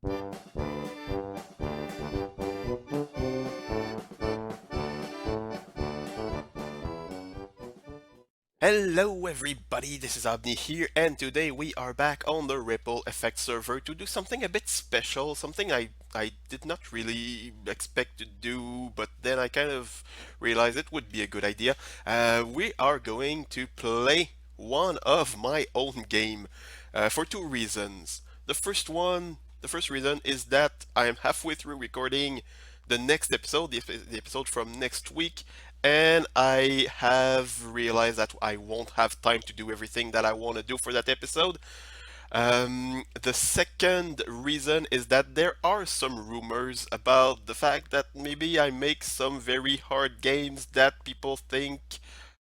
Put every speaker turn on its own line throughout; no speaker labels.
Hello everybody, this is Aubni here, and today we are back on the Ripple Effect server to do something a bit special, something I did not really expect to do, but then I kind of realized it would be a good idea. We are going to play one of my own game for two reasons. The first reason is that I am halfway through recording the next episode, the episode from next week, and I have realized that I won't have time to do everything that I want to do for that episode. The second reason is that there are some rumors about the fact that maybe I make some very hard games that people think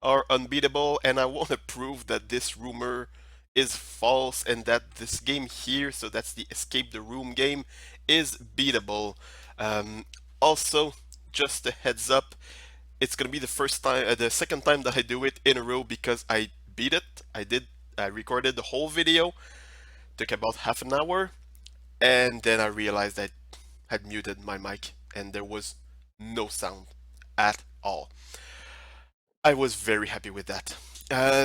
are unbeatable, and I want to prove that this rumor is false and that this game here, so that's the Escape the Room game, is beatable. Um, Also, just a heads up, it's gonna be the second time that I do it in a row because I beat it. I recorded the whole video, took about half an hour, and then I realized I had muted my mic and there was no sound at all. I was very happy with that.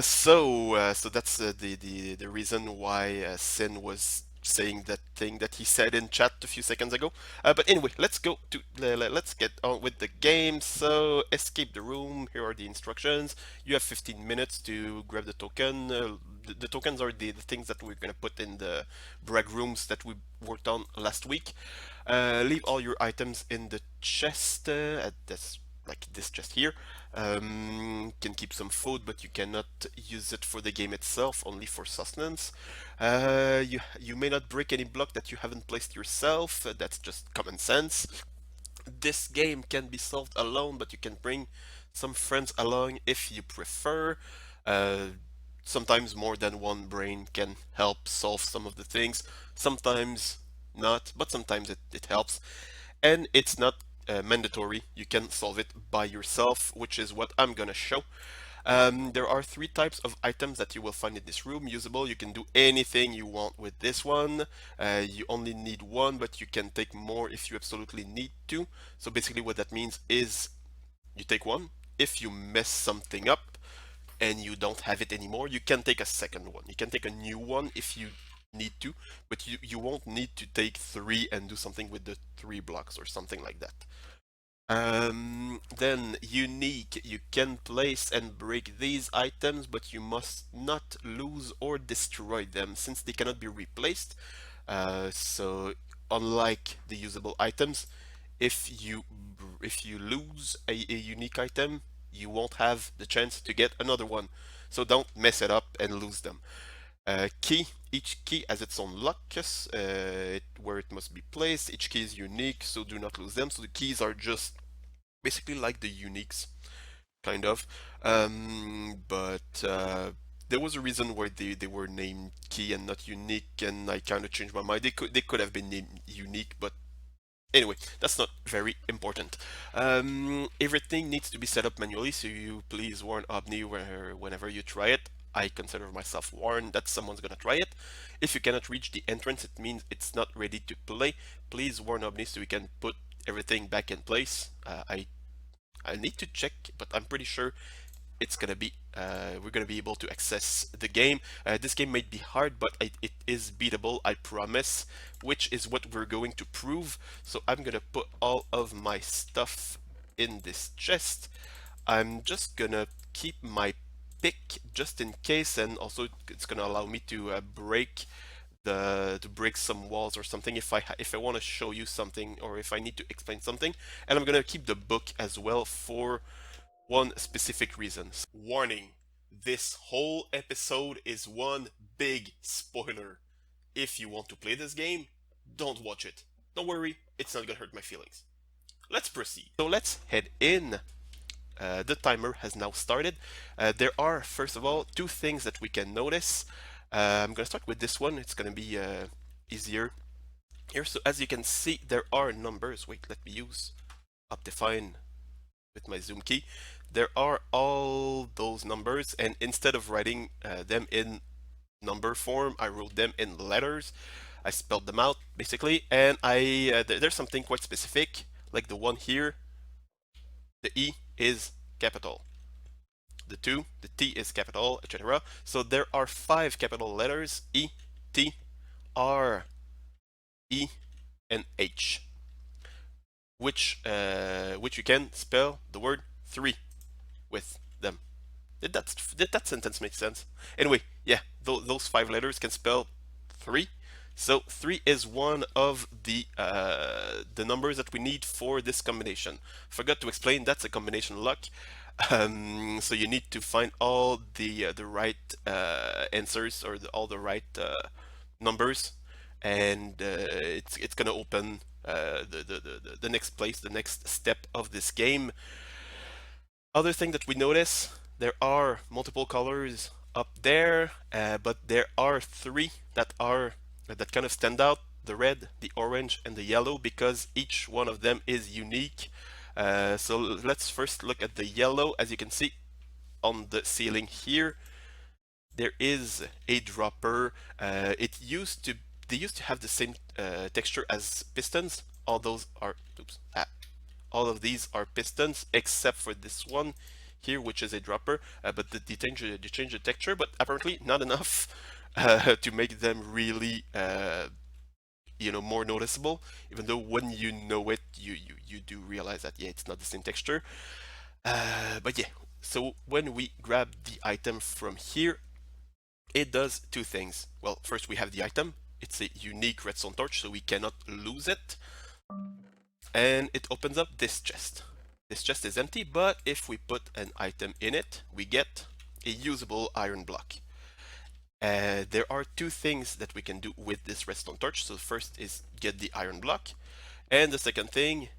So that's the reason why Sin was saying that thing that he said in chat a few seconds ago. But anyway, let's get on with the game. So escape the room. Here are the instructions. You have 15 minutes to grab the token. The tokens are the things that we're gonna put in the brag rooms that we worked on last week. Leave all your items in the chest at this like this chest here. Can keep some food, but you cannot use it for the game itself, only for sustenance. You may not break any block that you haven't placed yourself. That's just common sense. This game can be solved alone, but you can bring some friends along if you prefer. Uh, Sometimes more than one brain can help solve some of the things. Sometimes not, but sometimes it helps. And it's not mandatory. You can solve it by yourself, which is what I'm gonna show. There are three types of items that you will find in this room. Usable, you can do anything you want with this one. You only need one, but you can take more if you absolutely need to. So basically what that means is you take one. If you mess something up and you don't have it anymore, you can take a second one. You can take a new one if you need to, but you won't need to take three and do something with the three blocks or something like that. Then unique, you can place and break these items, but you must not lose or destroy them since they cannot be replaced. So unlike the usable items, if you lose a unique item, you won't have the chance to get another one. So don't mess it up and lose them. Key, each key has its own lock, where it must be placed. Each key is unique, so do not lose them. So the keys are just basically like the uniques, kind of. But there was a reason why they were named key and not unique, and I kind of changed my mind. They could have been named unique, but anyway, that's not very important. Everything needs to be set up manually, so you please warn Obni whenever you try it. I consider myself warned that someone's gonna try it. If you cannot reach the entrance, it means it's not ready to play. Please warn Obni so we can put everything back in place. I need to check, but I'm pretty sure it's gonna be we're gonna be able to access the game. This game might be hard, but it is beatable, I promise, which is what we're going to prove. So I'm gonna put all of my stuff in this chest. I'm just gonna keep my pick just in case, and also it's gonna allow me to break some walls or something if I want to show you something or if I need to explain something. And I'm gonna keep the book as well for one specific reason. Warning, this whole episode is one big spoiler. If you want to play this game, don't watch it. Don't worry, it's not gonna hurt my feelings. Let's proceed. So let's head in. The timer has now started. There are, first of all, two things that we can notice. I'm gonna start with this one. It's gonna be easier here. So as you can see, there are numbers. Wait, let me use Optifine with my zoom key. There are all those numbers, and instead of writing them in number form, I wrote them in letters. I spelled them out basically, and there's something quite specific, like the one here. The E is capital. The two, the T is capital, etc. So there are five capital letters: E, T, R, E, and H, which you can spell the word three with them. Did that sentence make sense? Anyway, yeah, those five letters can spell three. So three is one of the numbers that we need for this combination. Forgot to explain that's a combination lock. So you need to find all the right answers, or all the right numbers, and it's gonna open the next place, the next step of this game. Other thing that we notice, there are multiple colors up there, but there are three that kind of stand out: the red, the orange, and the yellow, because each one of them is unique. So let's first look at the yellow. As you can see on the ceiling here, there is a dropper. They used to have the same texture as pistons. All those are all of these are pistons except for this one here, which is a dropper. But they change the texture, but apparently not enough to make them really more noticeable. Even though when you know it, you do realize that yeah, it's not the same texture. But yeah, so when we grab the item from here, it does two things. Well, first we have the item. It's a unique redstone torch, so we cannot lose it. And it opens up this chest. This chest is empty, but if we put an item in it, we get a usable iron block. There are two things that we can do with this redstone torch. So the first is get the iron block, and the second thing,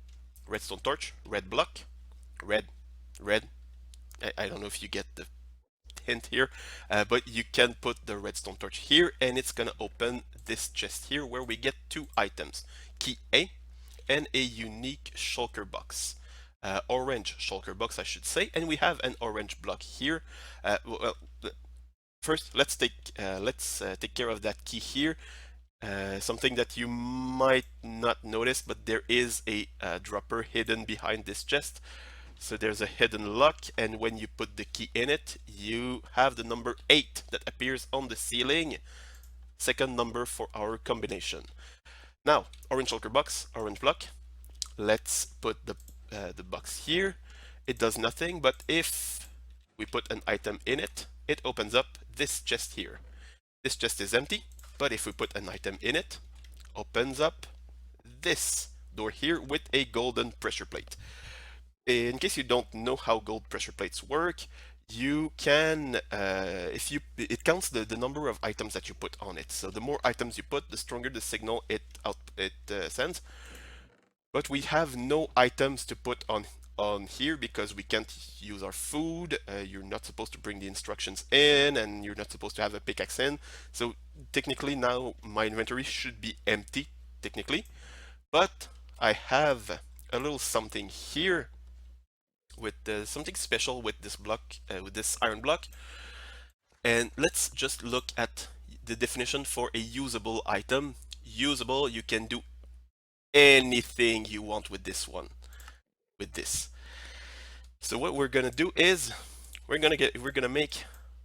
redstone torch, red block, red, red. I don't know if you get the hint here, but you can put the redstone torch here, and it's gonna open this chest here where we get two items: key A and a unique shulker box. Orange shulker box, I should say, and we have an orange block here. Well, first let's take care of that key here. Something that you might not notice, but there is a dropper hidden behind this chest. So there's a hidden lock, and when you put the key in it, you have the number 8 that appears on the ceiling. Second number for our combination. Now, orange shulker box, orange block. Let's put the box here. It does nothing, but if we put an item in it, it opens up this chest here. This chest is empty, but if we put an item in it, opens up this door here with a golden pressure plate. In case you don't know how gold pressure plates work, you can, it counts the number of items that you put on it. So the more items you put, the stronger the signal it sends. But we have no items to put on here because we can't use our food. You're not supposed to bring the instructions in, and you're not supposed to have a pickaxe in. So technically now my inventory should be empty, technically. But I have a little something here with something special with this block, with this iron block. And let's just look at the definition for a usable item. Usable, you can do anything you want with this one, with this. So what we're gonna do is we're gonna make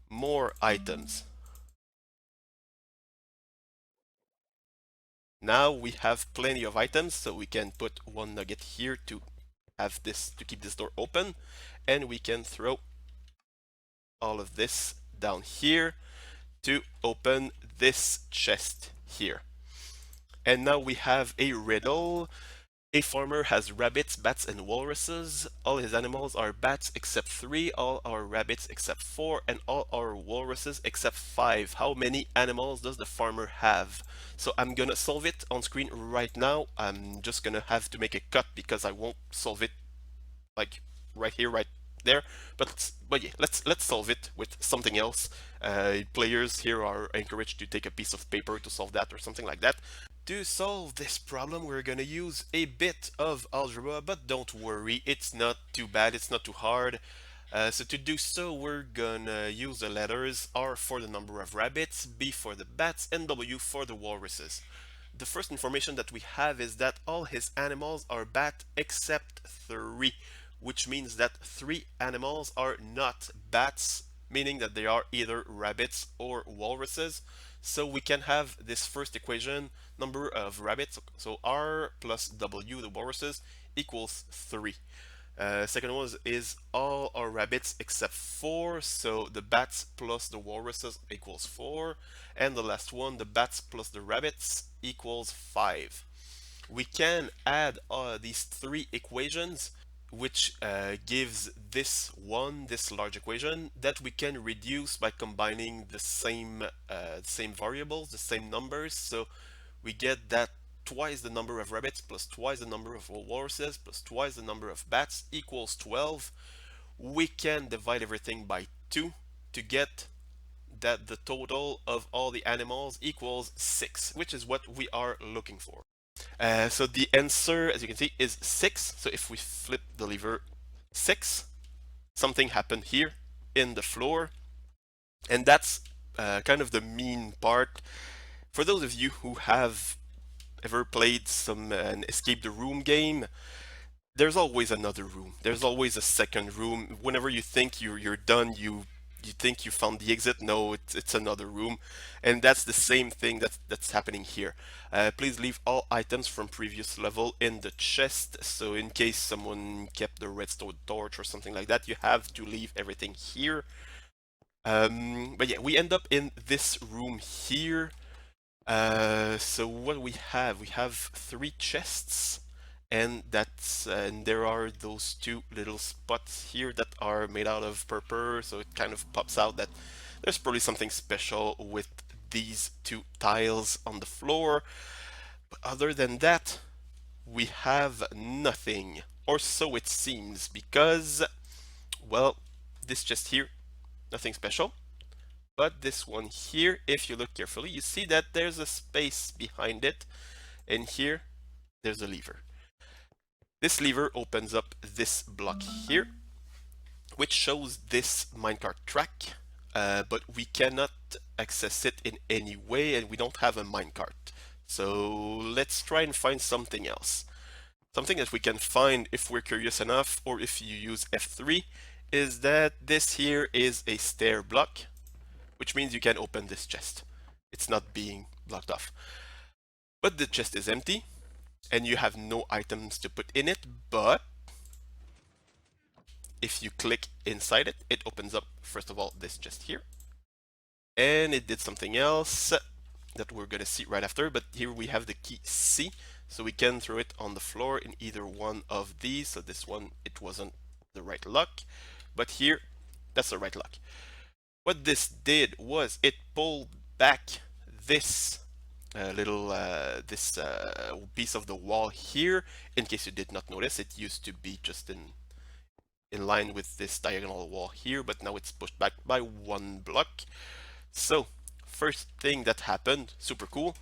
more items. Now we have plenty of items, so we can put one nugget here to have this, to keep this door open, and we can throw all of this down here to open this chest here. And now we have a riddle. A farmer has rabbits, bats, and walruses. All his animals are bats except 3, all our rabbits except 4, and all our walruses except 5. How many animals does the farmer have? So I'm gonna solve it on screen right now. I'm just gonna have to make a cut because I won't solve it like right here, right there. But yeah, let's solve it with something else. Players here are encouraged to take a piece of paper to solve that or something like that. To solve this problem, we're gonna use a bit of algebra, but don't worry, it's not too bad, it's not too hard. So to do so, we're gonna use the letters R for the number of rabbits, B for the bats, and W for the walruses. the first information that we have is that all his animals are bat except 3, which means that 3 animals are not bats, meaning that they are either rabbits or walruses. So we can have this first equation, number of rabbits, so R plus W, the walruses, equals 3. Second one is all our rabbits except 4, so the bats plus the walruses equals 4. And the last one, the bats plus the rabbits equals 5. We can add these 3 equations, which gives this large equation that we can reduce by combining the same variables, the same numbers. So we get that twice the number of rabbits plus twice the number of walruses plus twice the number of bats equals 12. We can divide everything by 2 to get that the total of all the animals equals 6, which is what we are looking for. So the answer, as you can see, is 6. So if we flip the lever 6, something happened here in the floor, and that's kind of the mean part. For those of you who have ever played an escape the room game, there's always another room. There's always a second room. Whenever you think you're done, you think you found the exit. No, it's another room, and that's the same thing that's happening here. Please leave all items from previous level in the chest. So in case someone kept the redstone torch or something like that, you have to leave everything here. But yeah, we end up in this room here. So what we have 3 chests, and there are those 2 little spots here that are made out of purple, so it kind of pops out that there's probably something special with these 2 tiles on the floor. But other than that, we have nothing, or so it seems, because, well, this chest here, nothing special. But this one here, if you look carefully, you see that there's a space behind it, and here there's a lever. This lever opens up this block here, which shows this minecart track, but we cannot access it in any way, and we don't have a minecart. So let's try and find something else. Something that we can find if we're curious enough, or if you use F3, is that this here is a stair block, which means you can open this chest. It's not being blocked off. But the chest is empty, and you have no items to put in it, but if you click inside it, it opens up, first of all, this chest here. And it did something else that we're gonna see right after, but here we have the key C, so we can throw it on the floor in either one of these. So this one, it wasn't the right lock, but here, that's the right lock. What this did was it pulled back this piece of the wall here. In case you did not notice, it used to be just in line with this diagonal wall here, but now it's pushed back by 1 block. So first thing that happened, super cool.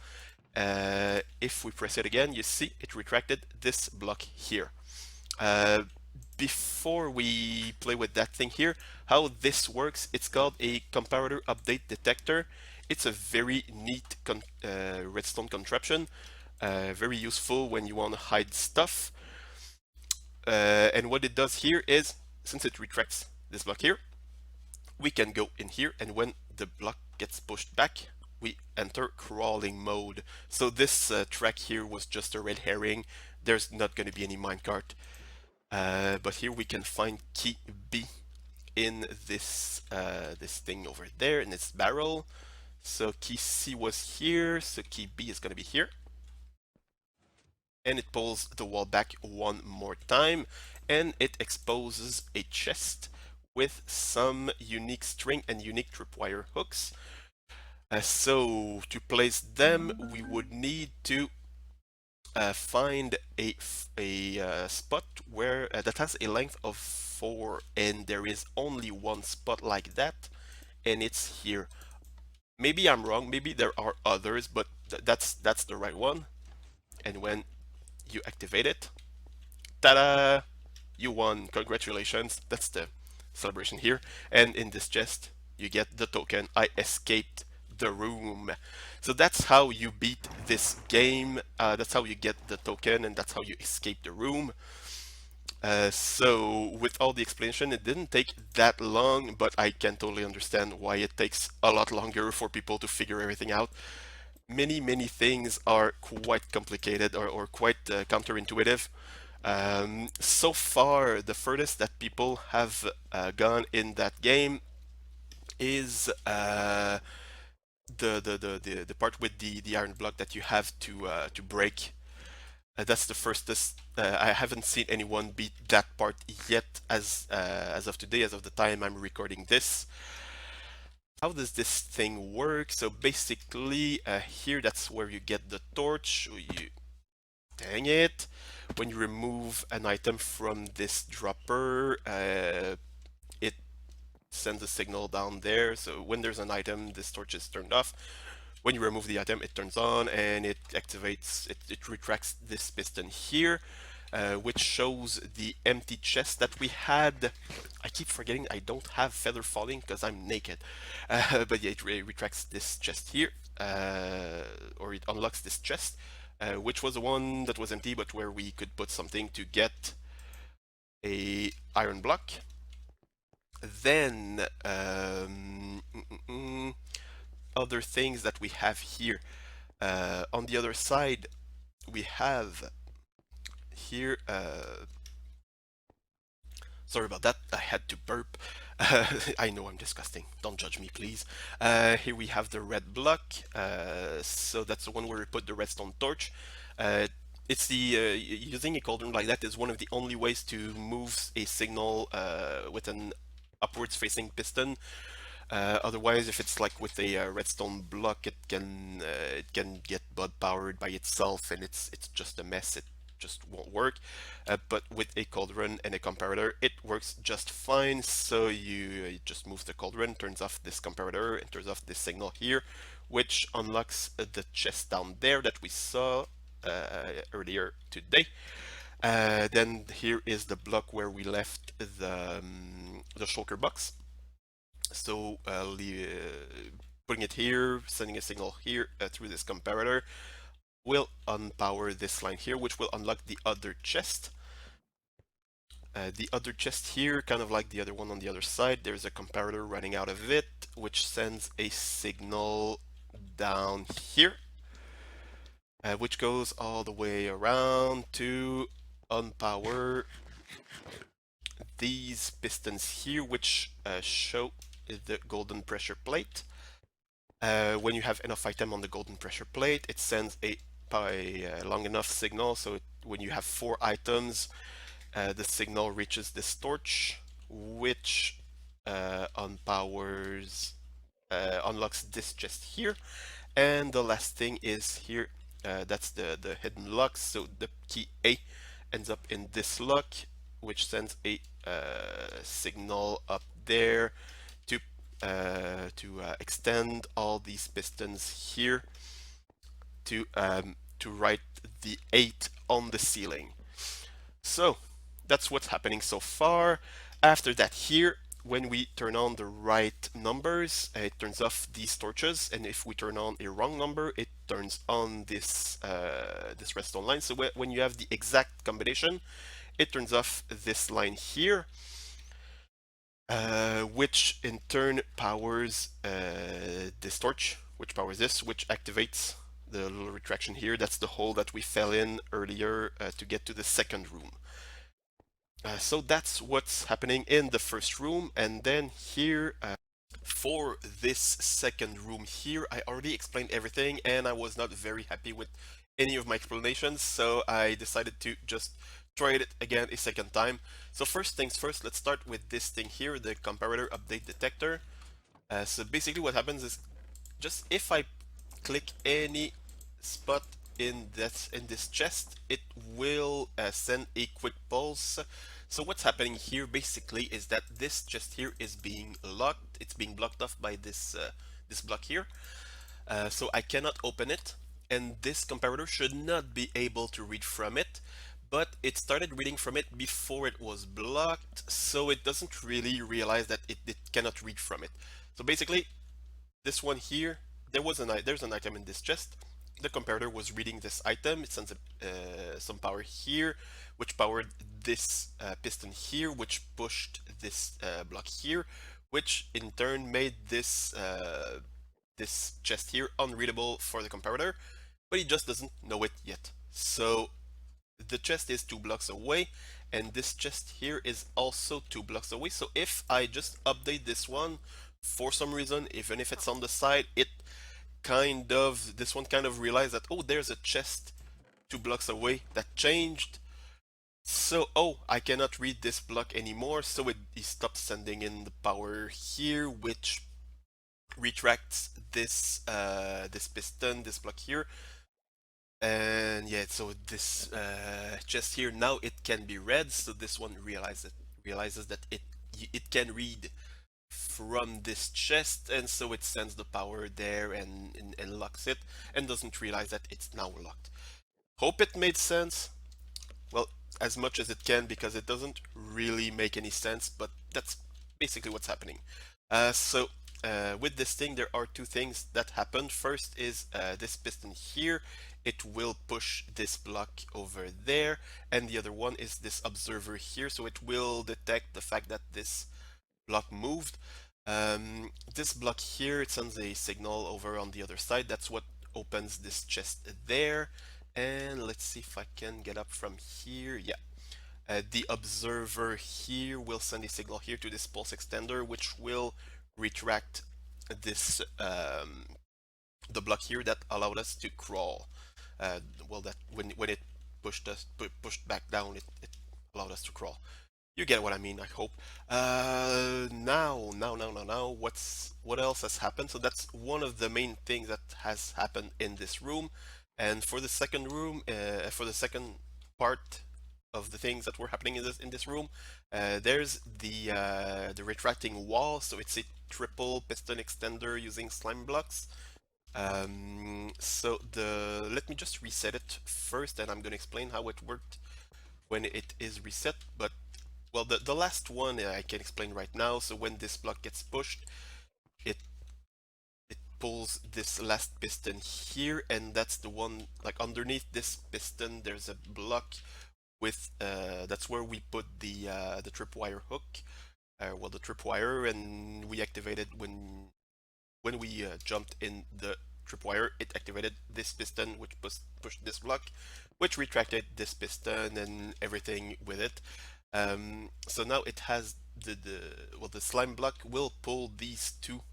If we press it again, you see it retracted this block here. Before we play with that thing here, how this works, it's called a comparator update detector. It's a very neat redstone contraption, very useful when you want to hide stuff. And what it does here is, since it retracts this block here, we can go in here, and when the block gets pushed back, we enter crawling mode. So this track here was just a red herring. There's not going to be any minecart. But here we can find key B in this thing over there in this barrel. So key C was here, so key B is going to be here. And it pulls the wall back 1 more time, and it exposes a chest with some unique string and unique tripwire hooks. So to place them, we would need to find a spot where that has a length of 4, and there is only 1 spot like that, and it's here. Maybe I'm wrong, maybe there are others, but that's the right one. And when you activate it, ta-da! You won, congratulations, that's the celebration here. And in this chest, you get the token, I escaped the room. So that's how you beat this game. That's how you get the token, and that's how you escape the room. So with all the explanation, it didn't take that long, but I can totally understand why it takes a lot longer for people to figure everything out. Many things are quite complicated or quite counterintuitive. So far, the furthest that people have gone in that game is the part with the iron block that you have to break. That's the firstest. I haven't seen anyone beat that part yet, as of today, as of the time I'm recording this. How does this thing work? So basically, here that's where you get the torch. You dang it! When you remove an item from this dropper, it sends a signal down there. So when there's an item, this torch is turned off. When you remove the item, it turns on and it activates, it retracts this piston here, which shows the empty chest that we had. I keep forgetting I don't have feather falling because I'm naked. But yeah, it retracts this chest here, or it unlocks this chest, which was the one that was empty, but where we could put something to get a iron block. Then, other things that we have here. On the other side, we have here, sorry about that, I had to burp. I know I'm disgusting, don't judge me please. Here we have the red block, so that's the one where we put the redstone torch. It's using a cauldron like that is one of the only ways to move a signal with an upwards facing piston. Otherwise, if it's like with a redstone block, it can get bud powered by itself, and it's just a mess. It just won't work. But with a cauldron and a comparator, it works just fine. So you just move the cauldron, turns off this comparator, and turns off this signal here, which unlocks the chest down there that we saw earlier today. Then here is the block where we left the shulker box. So putting it here, sending a signal here through this comparator will unpower this line here, which will unlock the other chest. The other chest here, kind of like the other one on the other side, there's a comparator running out of it, which sends a signal down here, which goes all the way around to unpower these pistons here, which show the golden pressure plate. When you have enough item on the golden pressure plate, it sends a long enough signal, so when you have 4 items, the signal reaches this torch, which unlocks this chest here. And the last thing is here, that's the hidden lock, so the key A ends up in this lock, which sends a signal up there to extend all these pistons here to write the 8 on the ceiling. So that's what's happening so far. After that here, when we turn on the right numbers, it turns off these torches, and if we turn on a wrong number, it turns on this this redstone line. So when you have the exact combination, it turns off this line here, which in turn powers this torch, which powers this, which activates the little retraction here. That's the hole that we fell in earlier to get to the second room. So that's what's happening in the first room, and then here for this second room here, I already explained everything and I was not very happy with any of my explanations, so I decided to just try it again a second time. So first things first, let's start with this thing here, the comparator update detector. So basically what happens is, just if I click any spot in this chest, it will send a quick pulse. So what's happening here basically is that this chest here is being locked. It's being blocked off by this this block here. So I cannot open it, and this comparator should not be able to read from it, but it started reading from it before it was blocked, so it doesn't really realize that it cannot read from it. So basically, this one here there's an item in this chest. The comparator was reading this item. It sends some power here, which powered this piston here, which pushed this block here, which in turn made this chest here unreadable for the comparator, but he just doesn't know it yet. So the chest is 2 blocks away, and this chest here is also 2 blocks away. So if I just update this one, for some reason, even if it's on the side, this one kind of realized that, oh, there's a chest 2 blocks away that changed. So, oh, I cannot read this block anymore, so he stops sending in the power here, which retracts this piston, this block here. And yeah, so this chest here, now it can be read, so this one realizes that it can read from this chest, and so it sends the power there and locks it, and doesn't realize that it's now locked. Hope it made sense. Well, as much as it can, because it doesn't really make any sense, but that's basically what's happening. With this thing, there are 2 things that happen. First is this piston here. It will push this block over there, and the other one is this observer here, so it will detect the fact that this block moved. This block here, it sends a signal over on the other side. That's what opens this chest there. And let's see if I can get up from here. Yeah. The observer here will send a signal here to this pulse extender, which will retract this the block here that allowed us to crawl. Well, that when it pushed back down, it allowed us to crawl. You get what I mean, I hope. Now, what else has happened? So that's one of the main things that has happened in this room. And for the second room, for the second part of the things that were happening in this room, there's the retracting wall. So it's a triple piston extender using slime blocks. Let me just reset it first, and I'm gonna explain how it worked when it is reset. But well, the last one I can explain right now. So when this block gets pushed, it pulls this last piston here, and that's the one, like underneath this piston, there's a block with that's where we put the tripwire hook, well, the tripwire, and we activated when we jumped in the tripwire, it activated this piston, which pushed this block, which retracted this piston and everything with it. So now it has the slime block will pull these two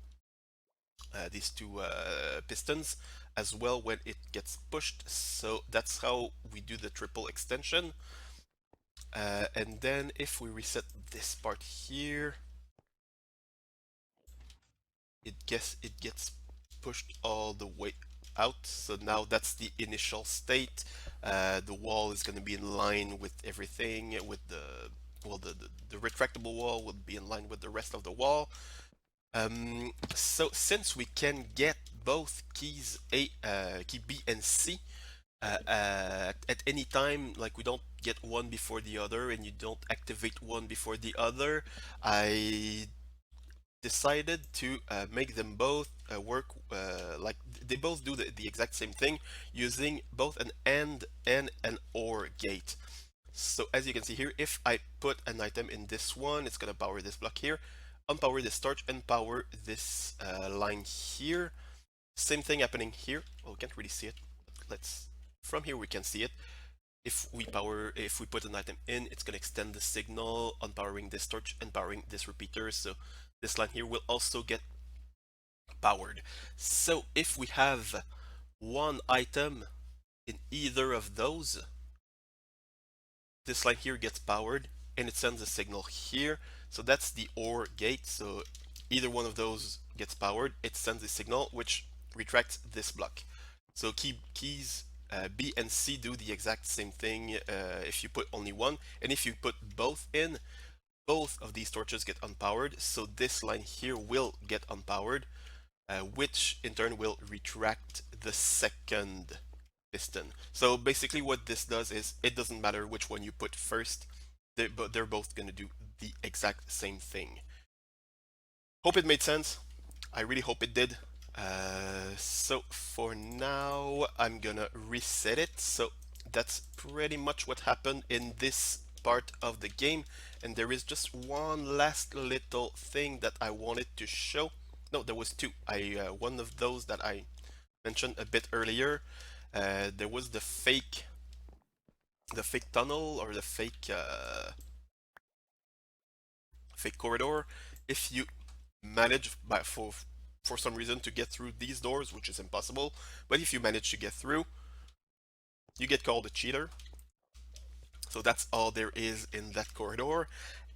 pistons as well when it gets pushed. So that's how we do the triple extension. And then if we reset this part here, it gets pushed all the way out. So now that's the initial state. The wall is going to be in line with everything, with the retractable wall would be in line with the rest of the wall. So since we can get both keys key B and C at any time, like we don't get one before the other and you don't activate one before the other, I decided to make them both work like they both do the exact same thing, using both an AND and an OR gate. So as you can see here, if I put an item in this one, it's gonna power this block here, unpower this torch, and power this line here. Same thing happening here. Oh, we can't really see it. From here we can see it. If we put an item in, it's gonna extend the signal, unpowering this torch and powering this repeater. So this line here will also get powered. So if we have one item in either of those, this line here gets powered and it sends a signal here. So that's the OR gate. So either one of those gets powered, it sends a signal which retracts this block. So keys B and C do the exact same thing if you put only one, and if you put both in, both of these torches get unpowered. So this line here will get unpowered, which in turn will retract the second piston. So basically what this does is it doesn't matter which one you put first, they're both going to do the exact same thing. Hope it made sense. I really hope it did. So for now, I'm gonna reset it. So that's pretty much what happened in this part of the game. And there is just one last little thing that I wanted to show. No, there was two. One of those that I mentioned a bit earlier. There was the fake tunnel or the fake corridor. If you manage for some reason to get through these doors, which is impossible, but if you manage to get through, you get called a cheater. So that's all there is in that corridor.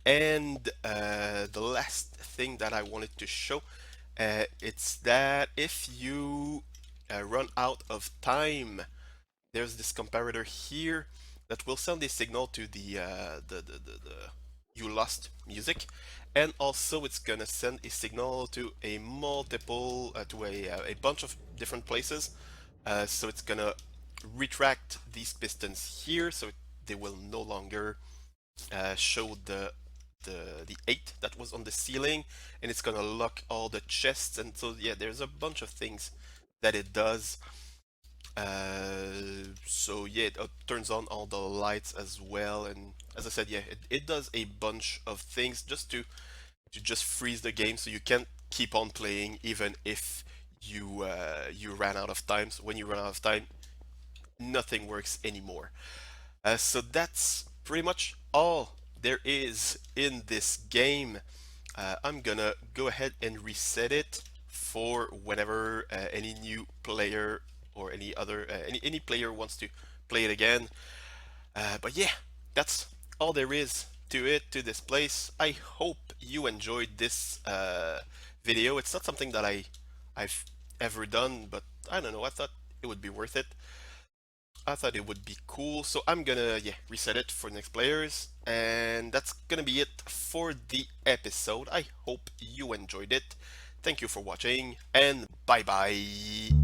And the last thing that I wanted to show, it's that if you run out of time, there's this comparator here that will send a signal to the you lost music, and also it's gonna send a signal to a multiple to a bunch of different places. So it's gonna retract these pistons here, so they will no longer show the 8 that was on the ceiling, and it's gonna lock all the chests. And so yeah, there's a bunch of things that it does. So yeah, it turns on all the lights as well, and as I said, yeah, it does a bunch of things just to just freeze the game so you can't keep on playing even if you ran out of time. So when you run out of time, nothing works anymore. So that's pretty much all there is in this game. I'm gonna go ahead and reset it for whenever any new player or any player wants to play it again. But yeah, that's all there is to this place. I hope you enjoyed this video. It's not something that I've ever done, but I don't know. I thought it would be worth it. I thought it would be cool, so I'm gonna reset it for next players, and that's gonna be it for the episode. I hope you enjoyed it. Thank you for watching, and bye bye.